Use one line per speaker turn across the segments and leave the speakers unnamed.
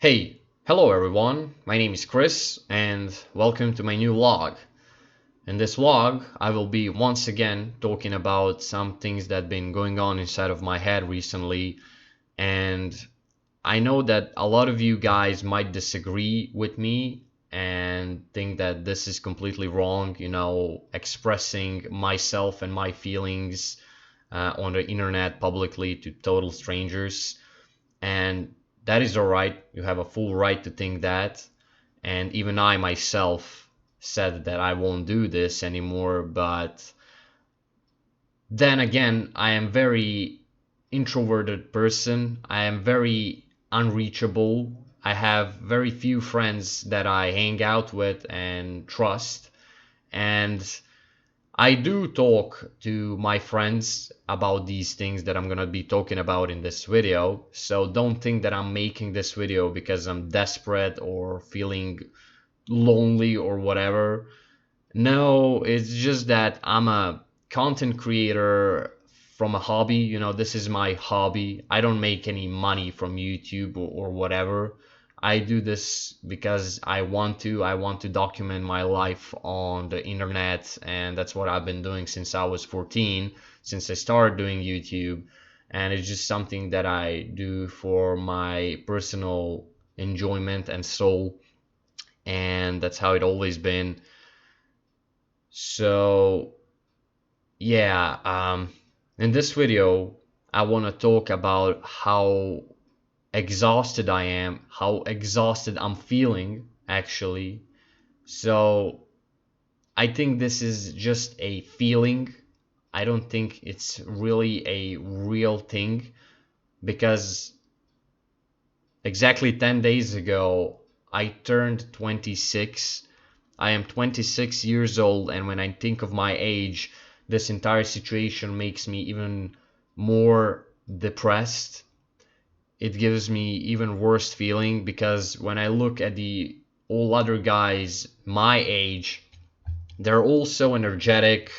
Hello everyone, my name is Chris and welcome to my new vlog. In this vlog, I will be once again talking about some things that have been going on inside of my head recently, and I know that a lot of you guys might disagree with me and think that this is completely wrong, expressing myself and my feelings on the internet publicly to total strangers. And that is all right. You have a full right to think that. And even I myself said that I won't do this anymore. But then again, I am very introverted person. I am very unreachable. I have very few friends that I hang out with and trust. And I do talk to my friends about these things that I'm gonna be talking about in this video, so don't think that I'm making this video because I'm desperate or feeling lonely or whatever. No, it's just that I'm a content creator from a hobby. This is my hobby. I don't make any money from YouTube or whatever. I do this because I want to. I want to document my life on the internet, and that's what I've been doing since I was 14, since I started doing YouTube. And it's just something that I do for my personal enjoyment and soul, and that's how it always been. So yeah, in this video, I want to talk about how exhausted I am, how exhausted I'm feeling actually. So I think this is just a feeling. I don't think it's really a real thing because exactly 10 days ago I turned 26. I am 26 years old, and when I think of my age, this entire situation makes me even more depressed. It gives me even worse feeling because when I look at the all other guys my age, they're all so energetic.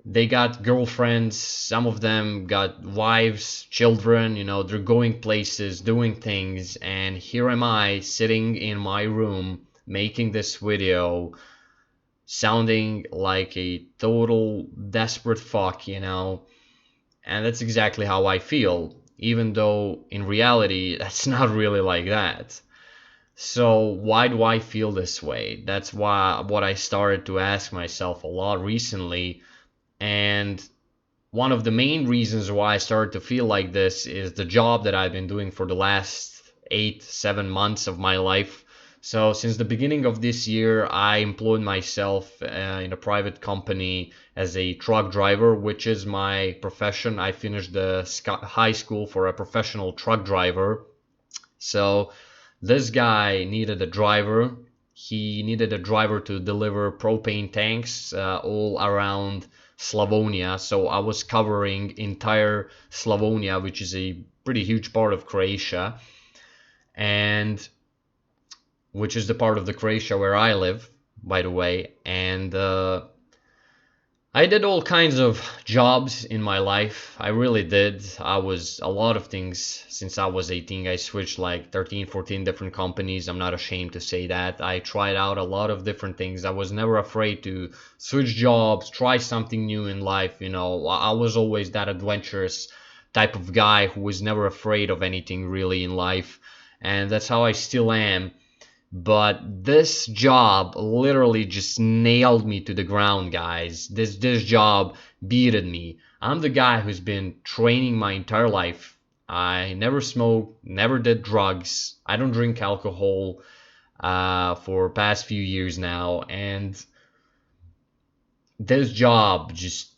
They got girlfriends, some of them got wives, children, they're going places, doing things, and here am I sitting in my room making this video sounding like a total desperate fuck. And that's exactly how I feel, even though in reality, that's not really like that. So, why do I feel this way? That's why what I started to ask myself a lot recently. And one of the main reasons why I started to feel like this is the job that I've been doing for the last 8, 7 months of my life. So, since the beginning of this year, I employed myself in a private company as a truck driver, which is my profession. I finished the high school for a professional truck driver. So, this guy needed a driver. He needed a driver to deliver propane tanks all around Slavonia. So I was covering entire Slavonia, which is a pretty huge part of Croatia, and which is the part of the Croatia where I live, by the way. And I did all kinds of jobs in my life. I really did. I was a lot of things since I was 18. I switched like 13, 14 different companies. I'm not ashamed to say that. I tried out a lot of different things. I was never afraid to switch jobs, try something new in life. I was always that adventurous type of guy who was never afraid of anything really in life. And that's how I still am. But this job literally just nailed me to the ground, guys. This job beated me. I'm the guy who's been training my entire life. I never smoked, never did drugs. I don't drink alcohol for past few years now, and this job just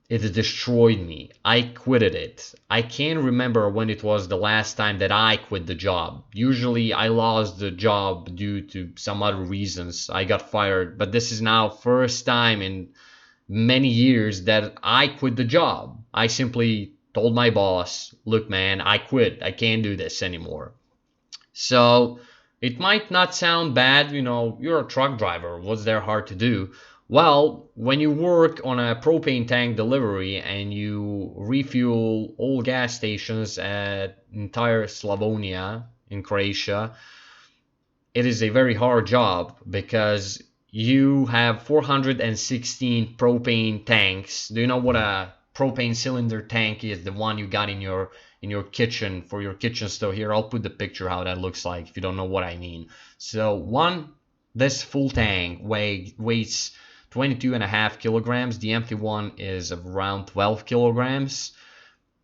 it destroyed me. I quitted it. I can't remember when it was the last time that I quit the job. Usually I lost the job due to some other reasons. I got fired, but this is now first time in many years that I quit the job. I simply told my boss, "Look, man, I quit. I can't do this anymore." So it might not sound bad, you're a truck driver. What's there hard to do? Well, when you work on a propane tank delivery and you refuel all gas stations at entire Slavonia, in Croatia, it is a very hard job because you have 416 propane tanks. Do you know what a propane cylinder tank is? The one you got in your kitchen for your kitchen stove. Here, I'll put the picture how that looks like if you don't know what I mean. So this full tank weighs 22 and a half kilograms. The empty one is around 12 kilograms.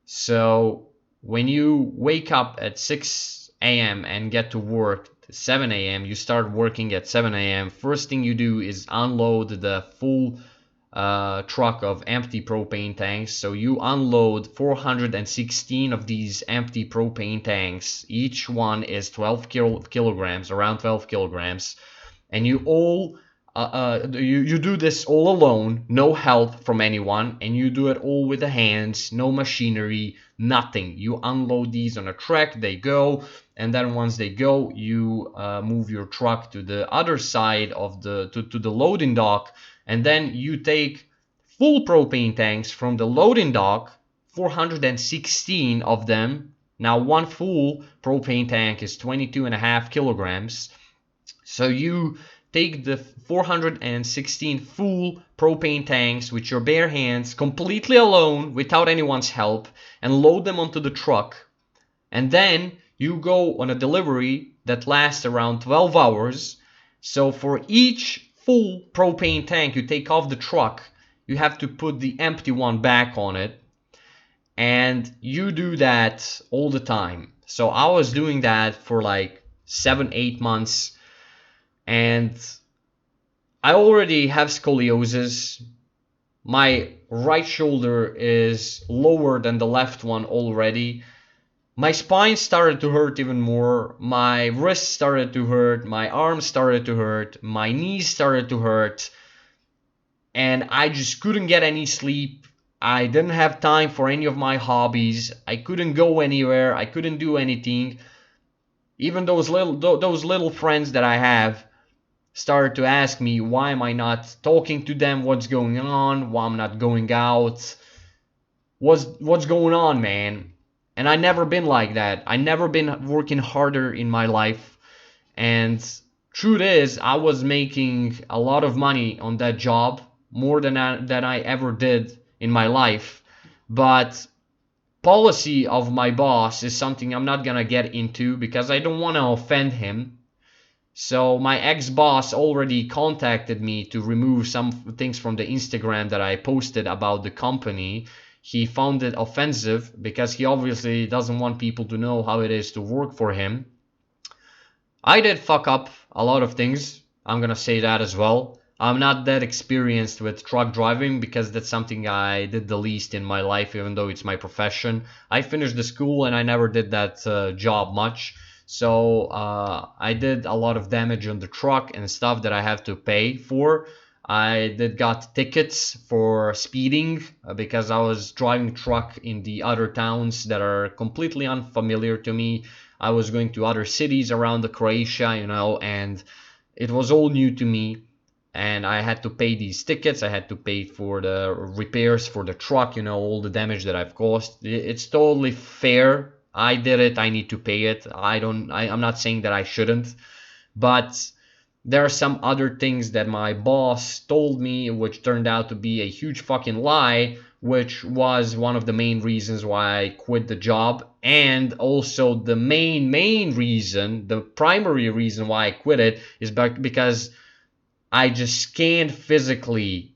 So when you wake up at 6 a.m. and get to work 7 a.m., you start working at 7 a.m. First thing you do is unload the full truck of empty propane tanks. So you unload 416 of these empty propane tanks. Each one is 12 kilograms, around 12 kilograms. And you do this all alone, no help from anyone, and you do it all with the hands, no machinery, nothing. You unload these on a truck, they go, and then once they go, you move your truck to the other side of to the loading dock, and then you take full propane tanks from the loading dock, 416 of them. Now one full propane tank is 22 and a half kilograms. So you take the 416 full propane tanks with your bare hands, completely alone, without anyone's help, and load them onto the truck. And then you go on a delivery that lasts around 12 hours. So for each full propane tank you take off the truck, you have to put the empty one back on it. And you do that all the time. So I was doing that for like 7-8 months. And I already have scoliosis. My right shoulder is lower than the left one already. My spine started to hurt even more. My wrists started to hurt. My arms started to hurt. My knees started to hurt. And I just couldn't get any sleep. I didn't have time for any of my hobbies. I couldn't go anywhere. I couldn't do anything. Even those little friends that I have started to ask me why am I not talking to them, what's going on, why I'm not going out, what's going on, man. And I never been like that. I never been working harder in my life. And truth is, I was making a lot of money on that job, more than I ever did in my life. But policy of my boss is something I'm not gonna get into because I don't want to offend him. So my ex-boss already contacted me to remove some things from the Instagram that I posted about the company. He found it offensive because he obviously doesn't want people to know how it is to work for him. I did fuck up a lot of things. I'm gonna say that as well. I'm not that experienced with truck driving because that's something I did the least in my life, even though it's my profession. I finished the school and I never did that job much. So I did a lot of damage on the truck and stuff that I have to pay for. I did got tickets for speeding because I was driving truck in the other towns that are completely unfamiliar to me. I was going to other cities around the Croatia, and it was all new to me. And I had to pay these tickets. I had to pay for the repairs for the truck, all the damage that I've caused. It's totally fair. I did it. I need to pay it. I'm not saying that I shouldn't, but there are some other things that my boss told me, which turned out to be a huge fucking lie, which was one of the main reasons why I quit the job. And also the main reason, the primary reason why I quit it is because I just can't physically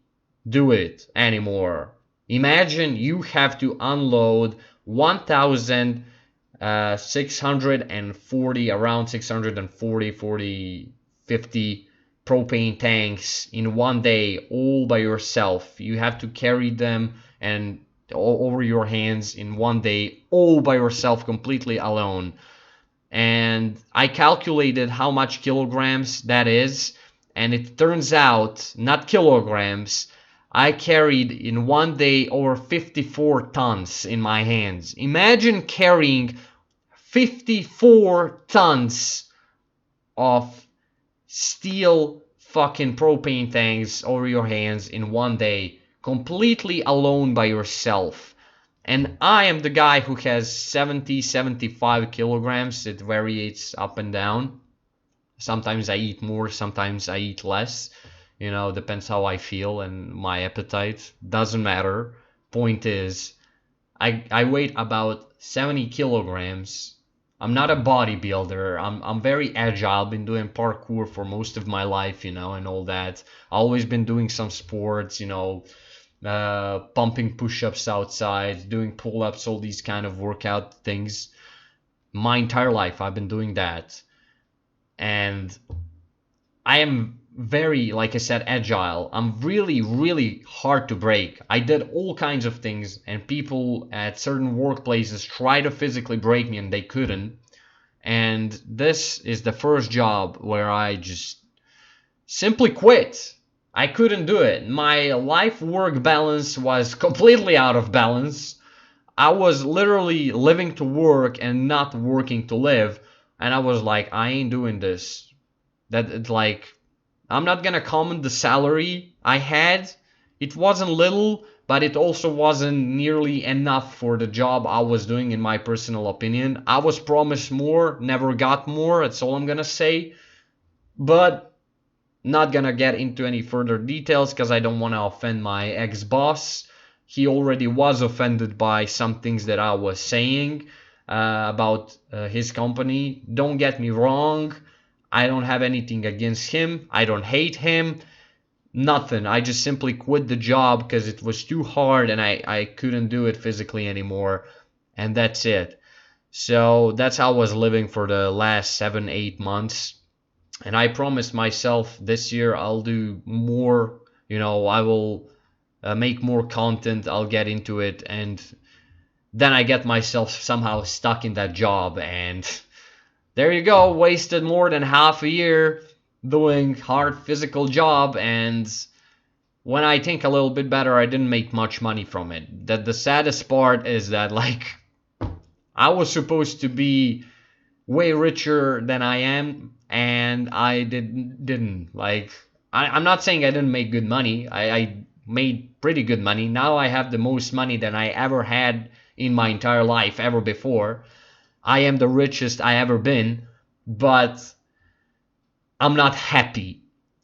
do it anymore. Imagine you have to unload 1,640, around 640, 50 propane tanks in one day all by yourself. You have to carry them and over your hands in one day all by yourself, completely alone. And I calculated how much kilograms that is, and it turns out, not kilograms, I carried in one day over 54 tons in my hands. Imagine carrying 54 tons of steel fucking propane tanks over your hands in one day, completely alone by yourself. And I am the guy who has 70, 75 kilograms. It varies up and down. Sometimes I eat more, sometimes I eat less. Depends how I feel and my appetite. Doesn't matter. Point is, I weigh about 70 kilograms. I'm not a bodybuilder. I'm very agile. I've been doing parkour for most of my life, and all that. Always been doing some sports, pumping push-ups outside, doing pull-ups, all these kind of workout things. My entire life I've been doing that. And I am very, like I said, agile. I'm really, really hard to break. I did all kinds of things, and people at certain workplaces try to physically break me, and they couldn't. And this is the first job where I just simply quit. I couldn't do it. My life work balance was completely out of balance. I was literally living to work and not working to live. And I was like, I ain't doing this. That it's like, I'm not gonna comment the salary I had. It wasn't little, but it also wasn't nearly enough for the job I was doing, in my personal opinion. I was promised more, never got more. That's all I'm gonna say. But not gonna get into any further details because I don't want to offend my ex-boss. He already was offended by some things that I was saying about his company. Don't get me wrong. I don't have anything against him. I don't hate him. Nothing. I just simply quit the job because it was too hard and I couldn't do it physically anymore. And that's it. So that's how I was living for the last 7, 8 months. And I promised myself this year I'll do more. I will make more content. I'll get into it. And then I get myself somehow stuck in that job. And there you go. Wasted more than half a year doing hard physical job. And when I think a little bit better, I didn't make much money from it. That the saddest part is that, like, I was supposed to be way richer than I am, and I didn't. Like, I'm not saying I didn't make good money. I made pretty good money. Now I have the most money than I ever had in my entire life, ever before. I am the richest I ever been, but I'm not happy.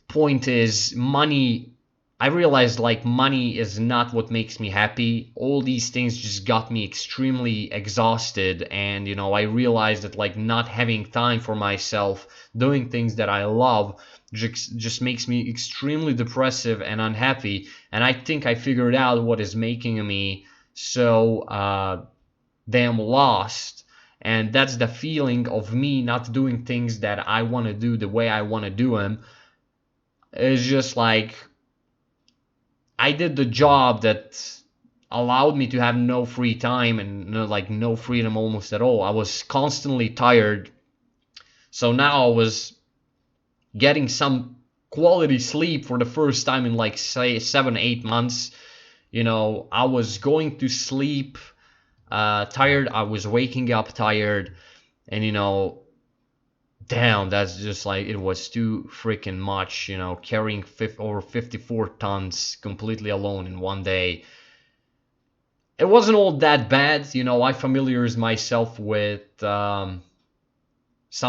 Point is, money, I realized like money is not what makes me happy. All these things just got me extremely exhausted, and I realized that like not having time for myself, doing things that I love, just makes me extremely depressive and unhappy. And I think I figured out what is making me so damn lost. And that's the feeling of me not doing things that I want to do the way I want to do them. It's just like I did the job that allowed me to have no free time and like no freedom almost at all. I was constantly tired. So now I was getting some quality sleep for the first time in like say 7, 8 months. I was going to sleep tired. I was waking up tired, and damn, that's just like it was too freaking much. Carrying over 54 tons completely alone in one day. It wasn't all that bad. I familiarized myself with some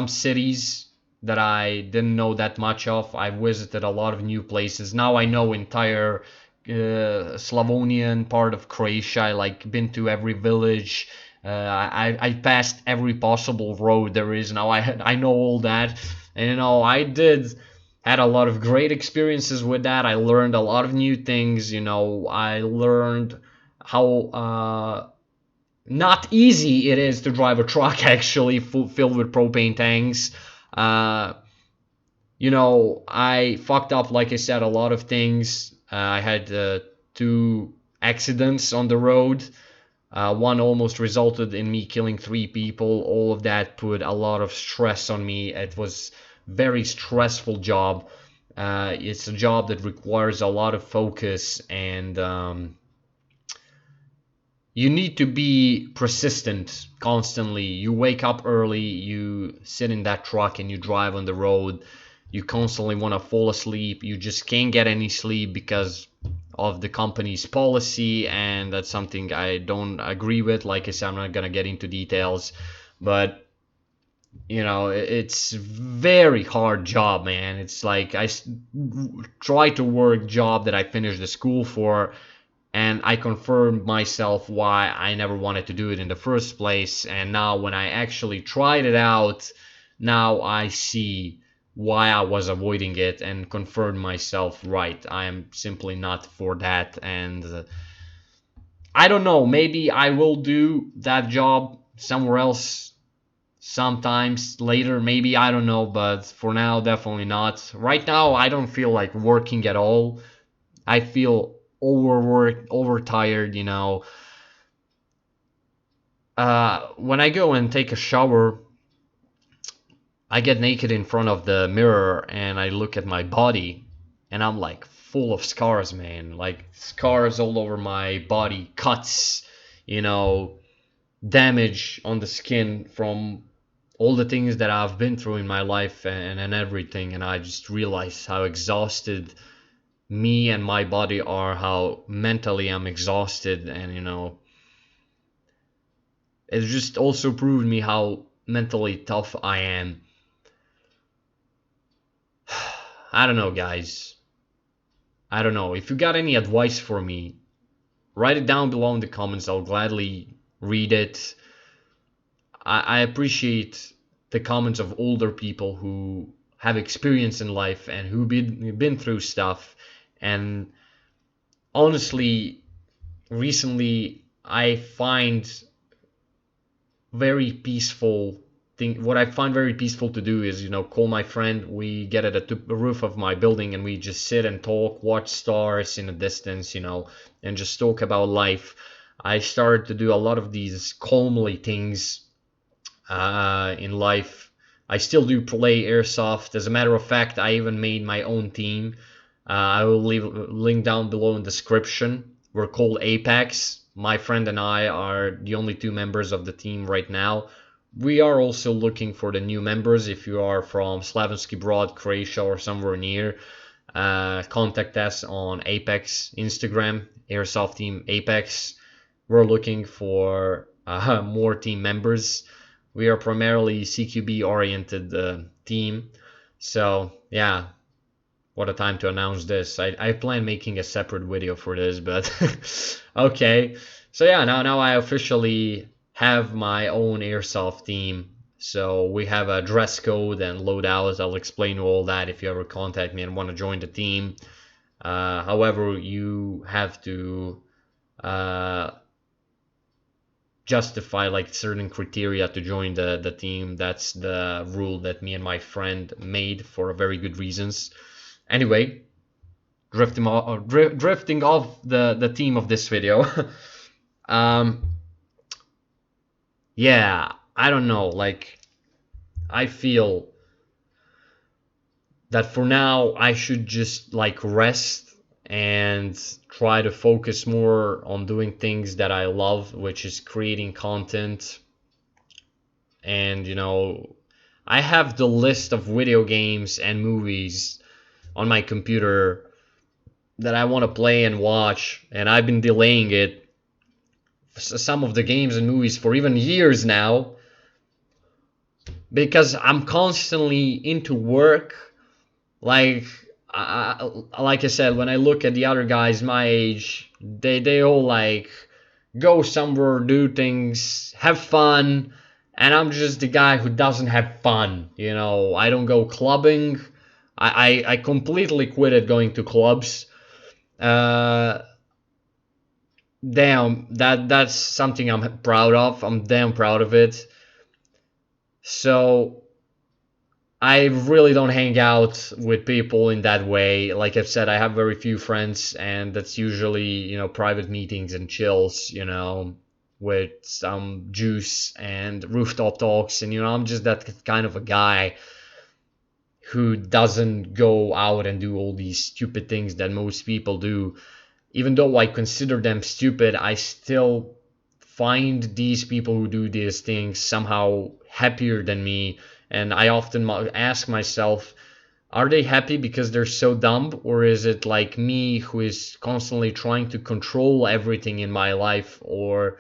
cities that I didn't know that much of. I visited a lot of new places. Now I know entire Slavonian part of Croatia. I like been to every village. I passed every possible road there is. Now I know all that, and I did had a lot of great experiences with that. I learned a lot of new things. I learned how not easy it is to drive a truck actually filled with propane tanks. Uh, I fucked up, like I said, a lot of things. I had 2 accidents on the road. One almost resulted in me killing 3 people. All of that put a lot of stress on me. It was very stressful job. It's a job that requires a lot of focus, and you need to be persistent constantly. You wake up early, you sit in that truck and you drive on the road. You constantly want to fall asleep. You just can't get any sleep because of the company's policy, and that's something I don't agree with. Like I said, I'm not gonna get into details, but it's very hard job, man. It's like try to work job that I finished the school for, and I confirmed myself why I never wanted to do it in the first place. And now when I actually tried it out, now I see why I was avoiding it and confirmed myself right. I am simply not for that. And I don't know, maybe I will do that job somewhere else sometimes later, maybe, I don't know, but for now, definitely not. Right now, I don't feel like working at all. I feel overworked, overtired, when I go and take a shower, I get naked in front of the mirror and I look at my body, and I'm like full of scars, man. Like scars all over my body, cuts, you know, damage on the skin from all the things that I've been through in my life and everything. And I just realized how exhausted me and my body are, how mentally I'm exhausted. And, it just also proved me how mentally tough I am. I don't know, guys. I don't know. If you got any advice for me, write it down below in the comments. I'll gladly read it. I appreciate the comments of older people who have experience in life and who been through stuff. And honestly, recently I find very peaceful thing. What I find very peaceful to do is, call my friend. We get at the roof of my building and we just sit and talk, watch stars in the distance, and just talk about life. I started to do a lot of these calmly things in life. I still do play airsoft. As a matter of fact, I even made my own team. I will leave a link down below in the description. We're called Apex. My friend and I are the only two members of the team right now. We are also looking for the new members. If you are from Slavonski Brod, Croatia, or somewhere near, contact us on Apex Instagram, Airsoft Team Apex. We're looking for more team members. We are primarily CQB oriented team. So yeah, what a time to announce this. I plan making a separate video for this, but okay. So yeah, now I officially have my own airsoft team. So we have a dress code and loadouts. I'll explain all that if you ever contact me and want to join the team. However, you have to justify like certain criteria to join the team. That's the rule that me and my friend made for very good reasons. Anyway, drifting off the theme of this video. Yeah, I don't know, like I feel that for now I should just like rest and try to focus more on doing things that I love, which is creating content. And I have the list of video games and movies on my computer that I want to play and watch, and I've been delaying it, some of the games and movies, for even years now, because I'm constantly into work. Like like I said, when I look at the other guys my age, they all like go somewhere, do things, have fun, and I'm just the guy who doesn't have fun. I don't go clubbing. I completely quitted going to clubs. Damn, that's something I'm proud of. I'm damn proud of it. So I really don't hang out with people in that way. Like I've said, I have very few friends, and that's usually, private meetings and chills, with some juice and rooftop talks. And, I'm just that kind of a guy who doesn't go out and do all these stupid things that most people do. Even though I consider them stupid, I still find these people who do these things somehow happier than me. And I often ask myself, Are they happy because they're so dumb, or is it like me who is constantly trying to control everything in my life, or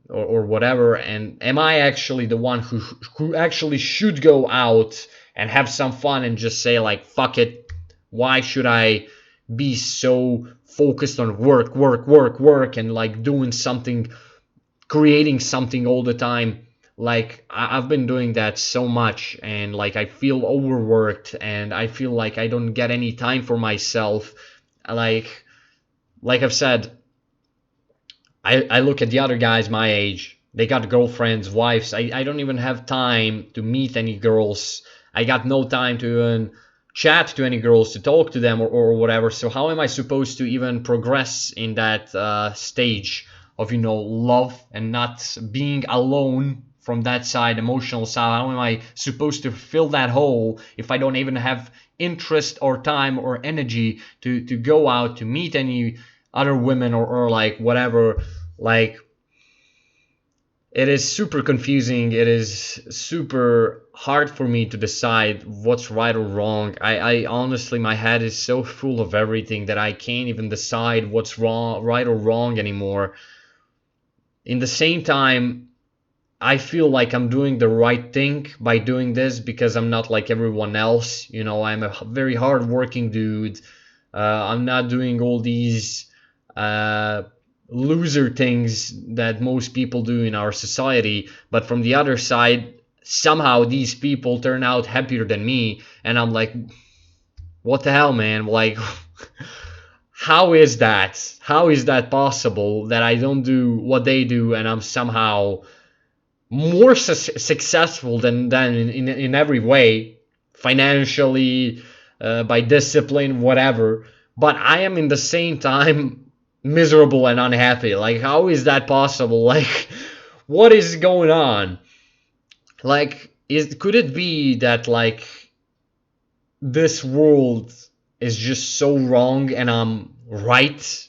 whatever? And am I actually the one who actually should go out and have some fun and just say like fuck it? Why should I be so focused on work, work, work, work, and like doing something, creating something all the time? Like I've been doing that so much, and like I feel overworked, and I feel like I don't get any time for myself. Like like I've said, I look at the other guys my age. They got girlfriends, wives. I don't even have time to meet any girls. I got no time to even chat to any girls, to talk to them, or whatever. So how am I supposed to even progress in that stage of, love, and not being alone from that side, emotional side? How am I supposed to fill that hole if I don't even have interest or time or energy to go out to meet any other women, or like whatever? Like, it is super confusing. It is super hard for me to decide what's right or wrong. I honestly, my head is so full of everything that I can't even decide what's wrong, right or wrong anymore. In the same time, I feel like I'm doing the right thing by doing this, because I'm not like everyone else. I'm a very hardworking dude. I'm not doing all these uh, loser things that most people do in our society. But from the other side, somehow these people turn out happier than me, and I'm like, what the hell, man? Like, how is that? How is that possible that I don't do what they do, and I'm somehow more successful than in every way, financially, by discipline, whatever, but I am in the same time miserable and unhappy? Like, how is that possible? Like, what is going on? Like, could it be that like this world is just so wrong and I'm right?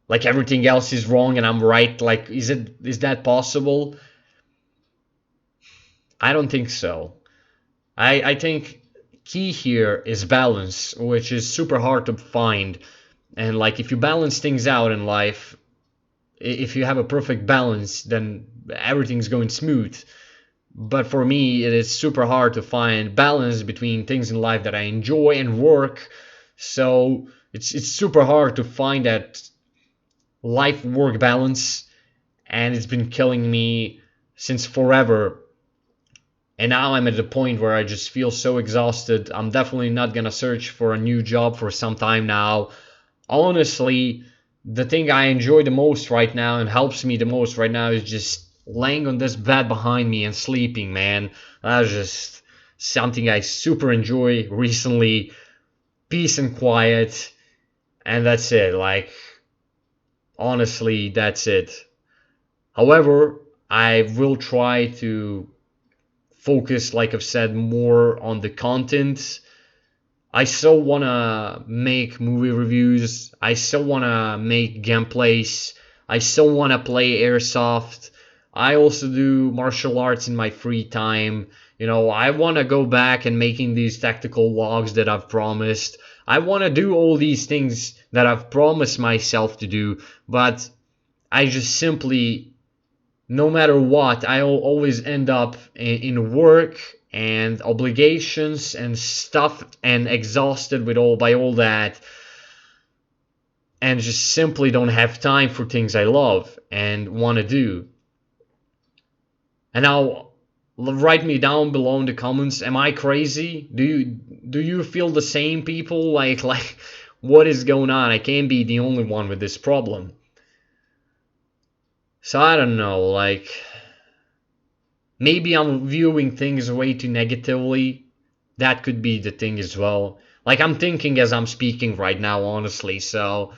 Like everything else is wrong and I'm right? Like, is that possible? I don't think so. I think key here is balance, which is super hard to find. And like, if you balance things out in life, if you have a perfect balance, then everything's going smooth. But for me, it is super hard to find balance between things in life that I enjoy and work. So it's super hard to find that life work balance, and it's been killing me since forever. And now I'm at the point where I just feel so exhausted. I'm definitely not gonna search for a new job for some time now. Honestly, the thing I enjoy the most right now and helps me the most right now is just laying on this bed behind me and sleeping, man. That's just something I super enjoy recently. Peace and quiet, and that's it. Like, honestly, that's it. However, I will try to focus, like I've said, more on the content. I so wanna make movie reviews. I so wanna make gameplays. I so wanna play airsoft. I also do martial arts in my free time. I wanna go back and making these tactical logs that I've promised. I wanna do all these things that I've promised myself to do, but I just simply, no matter what, I'll always end up in work and obligations and stuff, and exhausted with all that, and just simply don't have time for things I love and want to do. And now, write me down below in the comments. Am I crazy? Do you feel the same, people? Like, what is going on? I can't be the only one with this problem. So I don't know. Like, maybe I'm viewing things way too negatively. That could be the thing as well. Like, I'm thinking as I'm speaking right now, honestly, so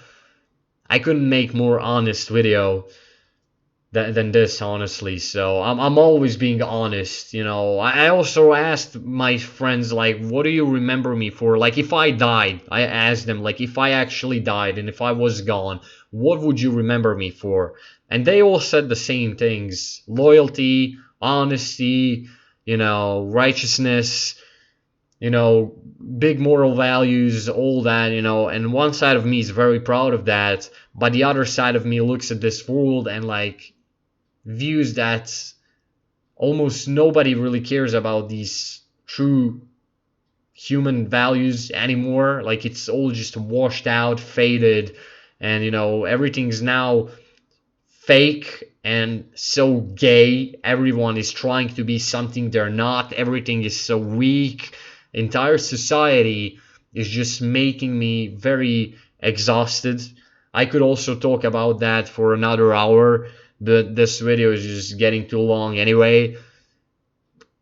I couldn't make more honest video than this, honestly. So I'm always being honest. I also asked my friends, like, what do you remember me for? Like, if I died, I asked them, like, if I actually died and if I was gone, what would you remember me for? And they all said the same things: loyalty, honesty, righteousness. you know, big moral values, all that, and one side of me is very proud of that, but the other side of me looks at this world and like views that almost nobody really cares about these true human values anymore. Like it's all just washed out, faded, and everything's now fake and so gay. Everyone is trying to be something they're not. Everything is so weak. Entire society is just making me very exhausted. I could also talk about that for another hour, but this video is just getting too long anyway.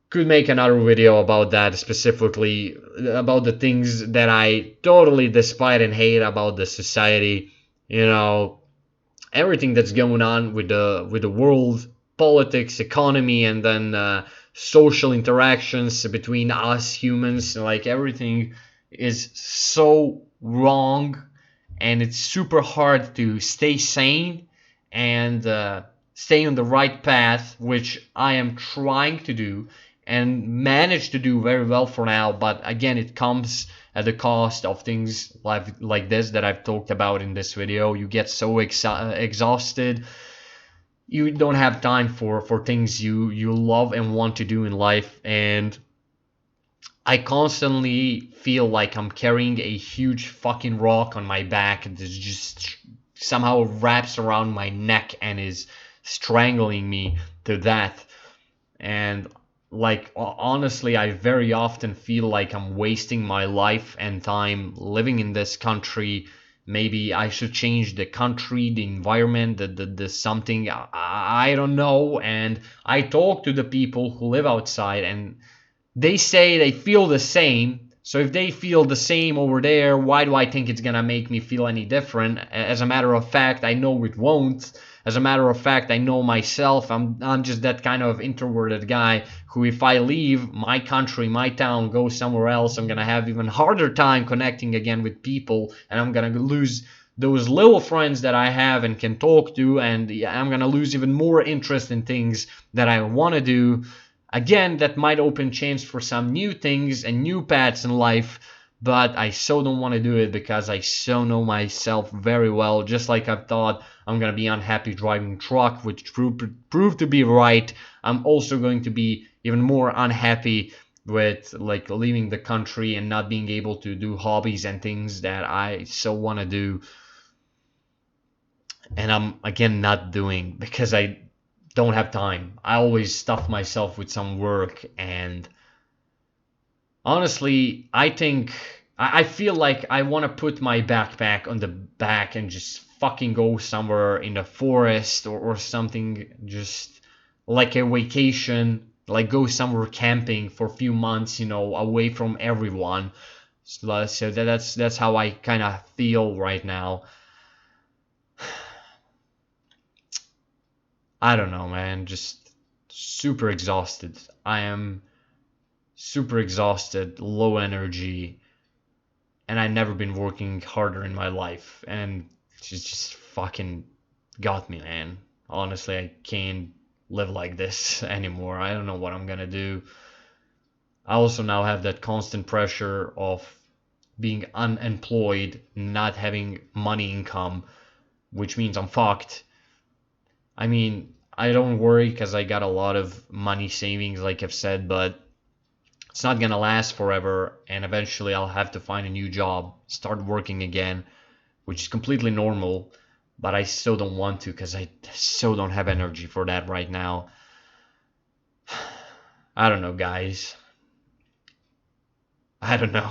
Could make another video about that, specifically about the things that I totally despise and hate about the society. You know, everything that's going on with the world, politics, economy, and then social interactions between us humans. Like everything is so wrong, and it's super hard to stay sane and stay on the right path, which I am trying to do and manage to do very well for now. But again, it comes at the cost of things like this that I've talked about in this video. You get so exhausted. You don't have time for things you love and want to do in life. And I constantly feel like I'm carrying a huge fucking rock on my back that just somehow wraps around my neck and is strangling me to death. And like honestly, I very often feel like I'm wasting my life and time living in this country. Maybe I should change the country, the environment, the something. I don't know. And I talk to the people who live outside, and they say they feel the same. So if they feel the same over there, why do I think it's gonna make me feel any different? As a matter of fact, I know it won't. As a matter of fact, I know myself. I'm just that kind of introverted guy who, if I leave my country, my town, go somewhere else, I'm gonna have even harder time connecting again with people, and I'm gonna lose those little friends that I have and can talk to, and I'm gonna lose even more interest in things that I want to do. Again, that might open chance for some new things and new paths in life, but I so don't want to do it because I so know myself very well. Just like I thought I'm gonna be unhappy driving truck, which proved to be right. I'm also going to be even more unhappy with like leaving the country and not being able to do hobbies and things that I so want to do, and I'm again not doing because I don't have time. I always stuff myself with some work, and honestly, I think I feel like I want to put my backpack on the back and just fucking go somewhere in the forest or something, just like a vacation, like go somewhere camping for a few months, away from everyone. So that's how I kind of feel right now. I don't know, man. Just super exhausted. I am super exhausted, low energy, and I've never been working harder in my life. And it's just fucking got me, man. Honestly, I can't live like this anymore. I don't know what I'm gonna do. I also now have that constant pressure of being unemployed, not having money income, which means I'm fucked. I mean, I don't worry because I got a lot of money savings, like I've said, but it's not gonna last forever, and eventually I'll have to find a new job, start working again, which is completely normal, but I still don't want to because I still don't have energy for that right now. I don't know, guys. I don't know.